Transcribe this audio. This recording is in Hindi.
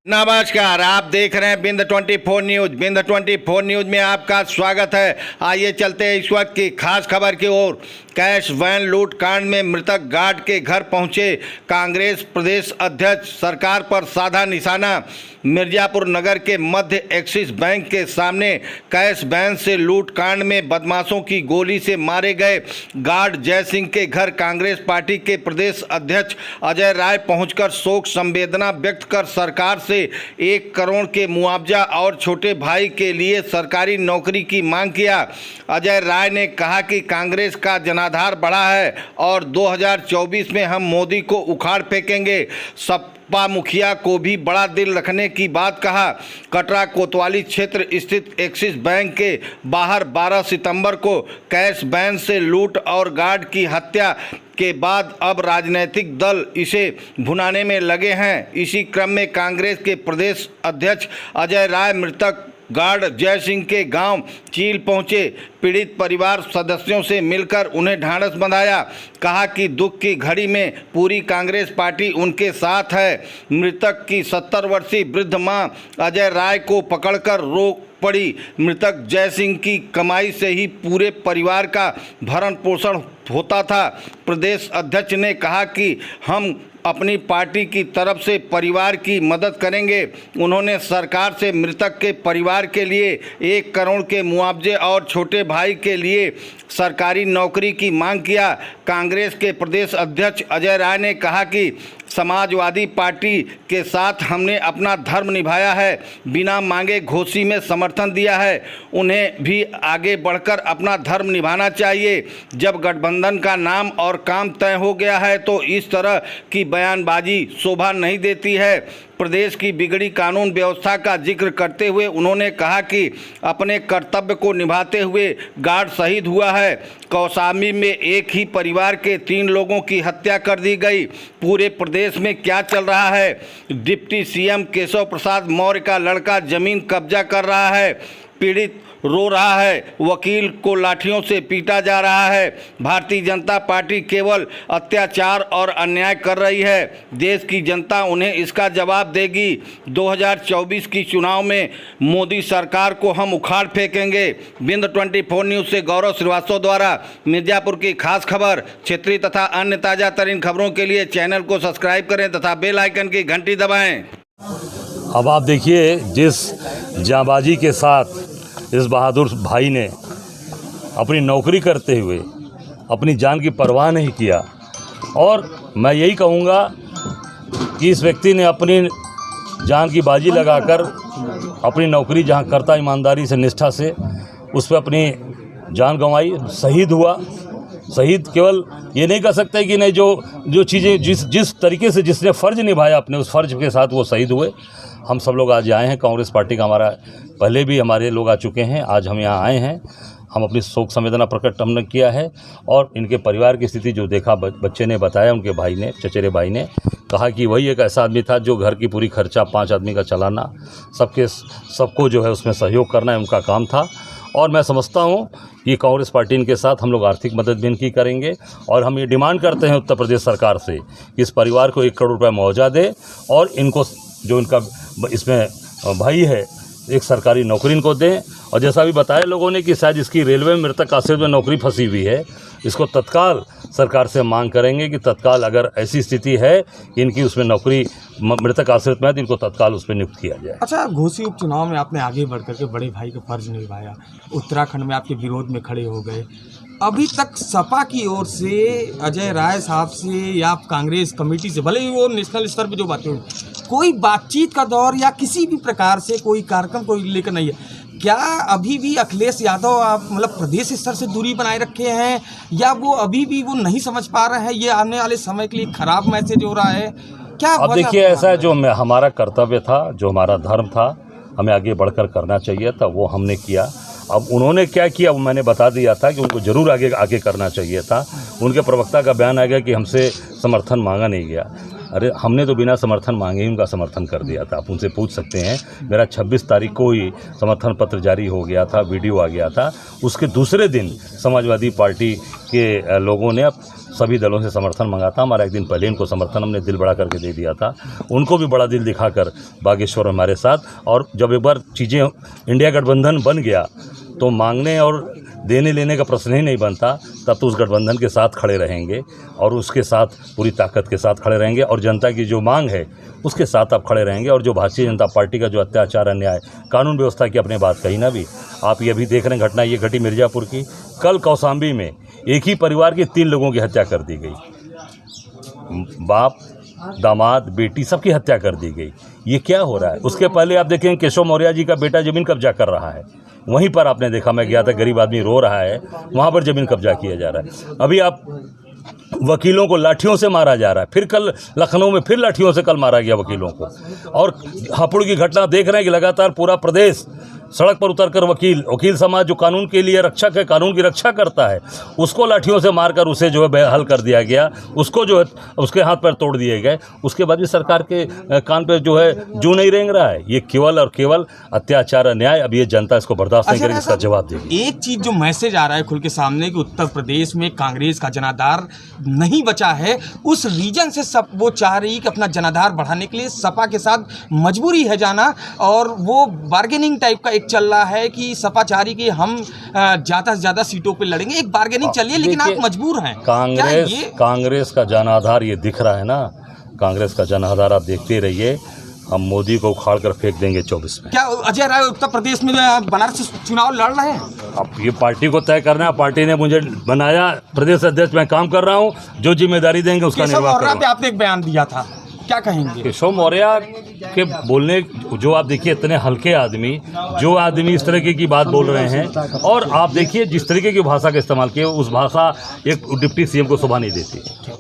नमस्कार, आप देख रहे हैं बिंद 24 न्यूज। बिंद 24 न्यूज में आपका स्वागत है। आइए चलते हैं इस वक्त की खास खबर की ओर। कैश वैन लूट कांड में मृतक गार्ड के घर पहुंचे कांग्रेस प्रदेश अध्यक्ष, सरकार पर साधा निशाना। मिर्जापुर नगर के मध्य एक्सिस बैंक के सामने कैश वैन से लूट कांड में बदमाशों की गोली से मारे गए गार्ड जय सिंह के घर कांग्रेस पार्टी के प्रदेश अध्यक्ष अजय राय पहुंचकर शोक संवेदना व्यक्त कर सरकार से 1 करोड़ के मुआवजा और छोटे भाई के लिए सरकारी नौकरी की मांग किया। अजय राय ने कहा कि कांग्रेस का जनाधार बढ़ा है और 2024 में हम मोदी को उखाड़ फेंकेंगे। सपा मुखिया को भी बड़ा दिल रखने की बात कहा। कटरा कोतवाली क्षेत्र स्थित एक्सिस बैंक के बाहर 12 सितंबर को कैश वैन से लूट और गार्ड की हत्या के बाद अब राजनीतिक दल इसे भुनाने में लगे हैं। इसी क्रम में कांग्रेस के प्रदेश अध्यक्ष अजय राय मृतक गार्ड जय सिंह के गांव चील पहुंचे। पीड़ित परिवार सदस्यों से मिलकर उन्हें ढांढस बंधाया। कहा कि दुख की घड़ी में पूरी कांग्रेस पार्टी उनके साथ है। मृतक की 70 वर्षीय वृद्ध मां अजय राय को पकड़कर रो पड़ी। मृतक जय सिंह की कमाई से ही पूरे परिवार का भरण पोषण होता था। प्रदेश अध्यक्ष ने कहा कि हम अपनी पार्टी की तरफ से परिवार की मदद करेंगे। उन्होंने सरकार से मृतक के परिवार के लिए 1 करोड़ के मुआवजे और छोटे भाई के लिए सरकारी नौकरी की मांग किया। कांग्रेस के प्रदेश अध्यक्ष अजय राय ने कहा कि समाजवादी पार्टी के साथ हमने अपना धर्म निभाया है, बिना मांगे घोषी में समर्थन दिया है। उन्हें भी आगे बढ़कर अपना धर्म निभाना चाहिए। जब गठबंधन का नाम और काम तय हो गया है तो इस तरह की बयानबाजी शोभा नहीं देती है। प्रदेश की बिगड़ी कानून व्यवस्था का जिक्र करते हुए उन्होंने कहा कि अपने कर्तव्य को निभाते हुए गार्ड शहीद हुआ है। कौशाम्बी में एक ही परिवार के 3 लोगों की हत्या कर दी गई। पूरे प्रदेश में क्या चल रहा है? डिप्टी सीएम केशव प्रसाद मौर्य का लड़का जमीन कब्जा कर रहा है। पीड़ित रो रहा है। वकील को लाठियों से पीटा जा रहा है। भारतीय जनता पार्टी केवल अत्याचार और अन्याय कर रही है। देश की जनता उन्हें इसका जवाब देगी। 2024 की चुनाव में मोदी सरकार को हम उखाड़ फेंकेंगे। बिंद 24 न्यूज़ से गौरव श्रीवास्तव द्वारा मिर्जापुर की खास खबर। क्षेत्रीय तथा अन्य ताज़ा तरीन खबरों के लिए चैनल को सब्सक्राइब करें तथा बेल आइकन की घंटी दबाएं। अब आप देखिए, जिस जांबाजी के साथ इस बहादुर भाई ने अपनी नौकरी करते हुए अपनी जान की परवाह नहीं किया, और मैं यही कहूँगा कि इस व्यक्ति ने अपनी जान की बाजी लगाकर अपनी नौकरी जहाँ करता ईमानदारी से, निष्ठा से, उस पर अपनी जान गंवाई, शहीद हुआ। शहीद केवल ये नहीं कह सकते कि नहीं, जो चीज़ें जिस तरीके से जिसने फ़र्ज़ निभाया अपने, उस फ़र्ज़ के साथ वो शहीद हुए। हम सब लोग आज आए हैं। कांग्रेस पार्टी का हमारा पहले भी हमारे लोग आ चुके हैं। आज हम यहाँ आए हैं। हम अपनी शोक संवेदना प्रकट हमने किया है और इनके परिवार की स्थिति जो देखा, बच्चे ने बताया, उनके भाई ने, चचेरे भाई ने कहा कि वही एक ऐसा आदमी था जो घर की पूरी खर्चा 5 आदमी का चलाना, सबको जो है उसमें सहयोग करना है, उनका काम था। और मैं समझता हूँ कि कांग्रेस पार्टी इनके साथ हम लोग आर्थिक मदद भी इनकी करेंगे। और हम ये डिमांड करते हैं उत्तर प्रदेश सरकार से कि इस परिवार को 1 करोड़ रुपये मुआवजा दे और इनको जो इनका इसमें भाई है, एक सरकारी नौकरी इनको दें। और जैसा भी बताया लोगों ने कि शायद इसकी रेलवे में मृतक आश्रित में नौकरी फंसी हुई है, इसको तत्काल सरकार से मांग करेंगे कि तत्काल अगर ऐसी स्थिति है कि इनकी उसमें नौकरी मृतक आश्रित में है तो इनको तत्काल उस पर नियुक्त किया जाए। अच्छा, घोसी उपचुनाव में आपने आगे बढ़ करके बड़े भाई का फर्ज निभाया, उत्तराखंड में आपके विरोध में खड़े हो गए। अभी तक सपा की ओर से अजय राय साहब से या कांग्रेस कमेटी से, भले ही वो नेशनल स्तर पे जो बातें हुई, कोई बातचीत का दौर या किसी भी प्रकार से कोई कार्यक्रम कोई लेकर नहीं है? क्या अभी भी अखिलेश यादव आप मतलब प्रदेश स्तर से दूरी बनाए रखे हैं, या वो अभी भी वो नहीं समझ पा रहे हैं ये आने वाले समय के लिए खराब मैसेज हो रहा है? क्या अब देखिए, ऐसा है, जो हमारा कर्तव्य था, जो हमारा धर्म था, हमें आगे बढ़कर करना चाहिए था, वो हमने किया। अब उन्होंने क्या किया वो मैंने बता दिया था कि उनको ज़रूर आगे करना चाहिए था। उनके प्रवक्ता का बयान आ गया कि हमसे समर्थन मांगा नहीं गया। अरे हमने तो बिना समर्थन मांगे ही उनका समर्थन कर दिया था। आप उनसे पूछ सकते हैं। मेरा 26 तारीख को ही समर्थन पत्र जारी हो गया था, वीडियो आ गया था। उसके दूसरे दिन समाजवादी पार्टी के लोगों ने सभी दलों से समर्थन मांगा था। हमारा एक दिन पहले इनको समर्थन हमने दिल बड़ा करके दे दिया था। उनको भी बड़ा दिल दिखाकर बागेश्वर हमारे साथ, और जब एक बार चीज़ें इंडिया गठबंधन बन गया तो मांगने और देने लेने का प्रश्न ही नहीं बनता। तब तो उस गठबंधन के साथ खड़े रहेंगे और उसके साथ पूरी ताकत के साथ खड़े रहेंगे, और जनता की जो मांग है उसके साथ आप खड़े रहेंगे। और जो भारतीय जनता पार्टी का जो अत्याचार, अन्याय, कानून व्यवस्था की अपने बात कही ना भी, आप ये भी देख रहे हैं घटना ये घटी मिर्ज़ापुर की। कल कौशाम्बी में एक ही परिवार के 3 लोगों की हत्या कर दी गई। बाप, दामाद, बेटी, सबकी हत्या कर दी गई। ये क्या हो रहा है? उसके पहले आप देखें केशव मौर्य जी का बेटा ज़मीन कब्जा कर रहा है। वहीं पर आपने देखा, मैं गया था, गरीब आदमी रो रहा है, वहाँ पर ज़मीन कब्जा किया जा रहा है। अभी आप वकीलों को लाठियों से मारा जा रहा है। फिर कल लखनऊ में फिर लाठियों से कल मारा गया वकीलों को। और हापुड़ की घटना देख रहे हैं कि लगातार पूरा प्रदेश सड़क पर उतरकर वकील समाज जो कानून के लिए रक्षक है, कानून की रक्षा करता है, उसको लाठियों से मारकर उसे जो है बेहाल कर दिया गया। उसको जो है उसके हाथ पैर तोड़ दिए गए। उसके बाद भी सरकार के कान पे जो है जू नहीं रेंग रहा है। ये केवल और केवल अत्याचार, अन्याय। अब ये जनता इसको बर्दाश्त नहीं करेगी, इसका जवाब देगी। एक चीज जो मैसेज आ रहा है खुल के सामने कि उत्तर प्रदेश में कांग्रेस का जनाधार नहीं बचा है, उस रीजन से सब वो चाह रही कि अपना जनाधार बढ़ाने के लिए सपा के साथ मजबूरी है जाना, और वो बार्गेनिंग टाइप का एक चल रहा है कि सपा चाह रही कि हम ज़्यादा से ज़्यादा सीटों पे लड़ेंगे। एक बार्गेनिंग चल रही है, लेकिन आप मजबूर हैं। कांग्रेस का जनाधार ये दिख रहा है ना, कांग्रेस का जनाधार आप देखते रहिए। हम मोदी को उखाड़ कर फेंक देंगे 24 में। क्या अजय राय उत्तर प्रदेश में बनारस से चुनाव लड़ रहे हैं? अब ये पार्टी को तय करना है। पार्टी ने मुझे बनाया प्रदेश अध्यक्ष, मैं काम कर रहा हूँ। जो जिम्मेदारी देंगे उसका निर्वाह करूँगा। पे आपने एक बयान दिया था, क्या कहेंगे? केशव मौर्य के बोलने, जो आप देखिए इतने हल्के आदमी, जो आदमी इस तरीके की बात बोल रहे हैं, और आप देखिए जिस तरीके की भाषा का इस्तेमाल किया, उस भाषा एक डिप्टी सीएम को शोभा नहीं देती।